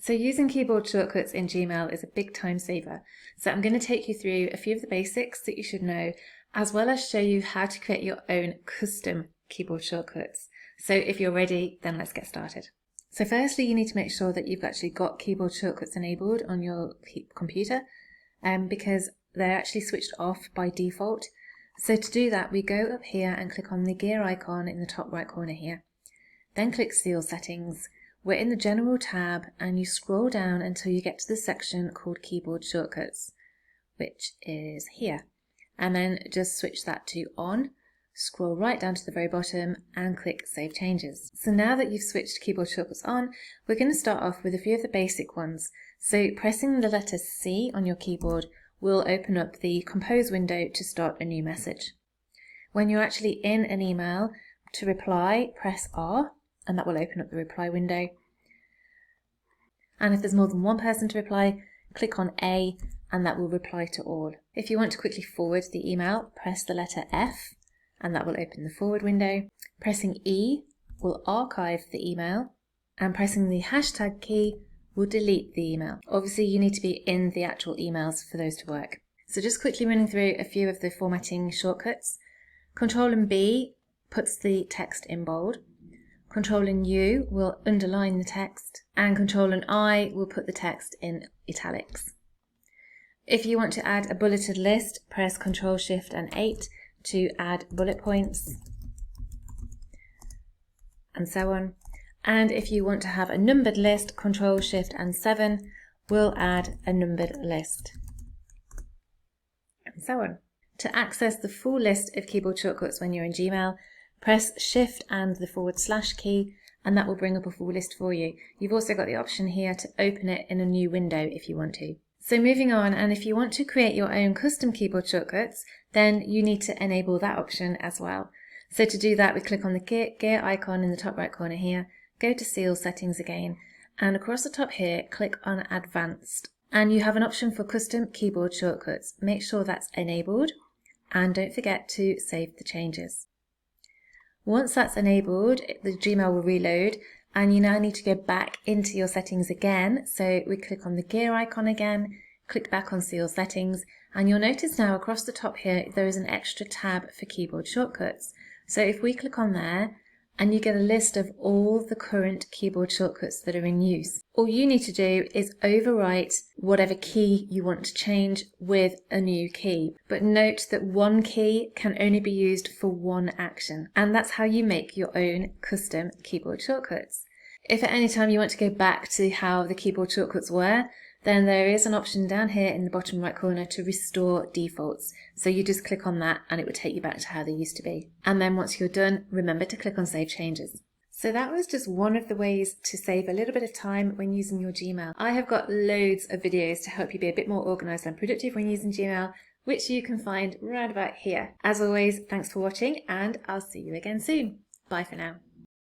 So using keyboard shortcuts in Gmail is a big time saver. So I'm going to take you through a few of the basics that you should know, as well as show you how to create your own custom keyboard shortcuts. So if you're ready, then let's get started. So firstly, you need to make sure that you've actually got keyboard shortcuts enabled on your computer, because they're actually switched off by default. So to do that, we go up here and click on the gear icon in the top right corner here. Then click Seal Settings. We're in the General tab and you scroll down until you get to the section called Keyboard Shortcuts, which is here. And then just switch that to On, scroll right down to the very bottom and click Save Changes. So now that you've switched keyboard shortcuts on, we're going to start off with a few of the basic ones. So pressing the letter C on your keyboard will open up the Compose window to start a new message. When you're actually in an email, to reply, press R, and that will open up the reply window. And if there's more than one person to reply, click on A, and that will reply to all. If you want to quickly forward the email, press the letter F, and that will open the forward window. Pressing E will archive the email, and pressing the hashtag key will delete the email. Obviously, you need to be in the actual emails for those to work. So just quickly running through a few of the formatting shortcuts. Control and B puts the text in bold. Control and U will underline the text, and Control and I will put the text in italics. If you want to add a bulleted list, press Control Shift and 8 to add bullet points, and so on. And if you want to have a numbered list, Control Shift and 7 will add a numbered list, and so on. To access the full list of keyboard shortcuts when you're in Gmail, press Shift and the / key, and that will bring up a full list for you. You've also got the option here to open it in a new window if you want to. So moving on, and if you want to create your own custom keyboard shortcuts, then you need to enable that option as well. So to do that, we click on the gear icon in the top right corner here, go to Seal Settings again, and across the top here, click on Advanced. And you have an option for custom keyboard shortcuts. Make sure that's enabled, and don't forget to save the changes. Once that's enabled, the Gmail will reload, and you now need to go back into your settings again. So we click on the gear icon again, click back on Seal Settings, and you'll notice now across the top here there is an extra tab for keyboard shortcuts. So if we click on there, and you get a list of all the current keyboard shortcuts that are in use. All you need to do is overwrite whatever key you want to change with a new key. But note that one key can only be used for one action, and that's how you make your own custom keyboard shortcuts. If at any time you want to go back to how the keyboard shortcuts were, then there is an option down here in the bottom right corner to restore defaults. So you just click on that and it would take you back to how they used to be. And then once you're done, remember to click on Save Changes. So that was just one of the ways to save a little bit of time when using your Gmail. I have got loads of videos to help you be a bit more organised and productive when using Gmail, which you can find right about here. As always, thanks for watching, and I'll see you again soon. Bye for now.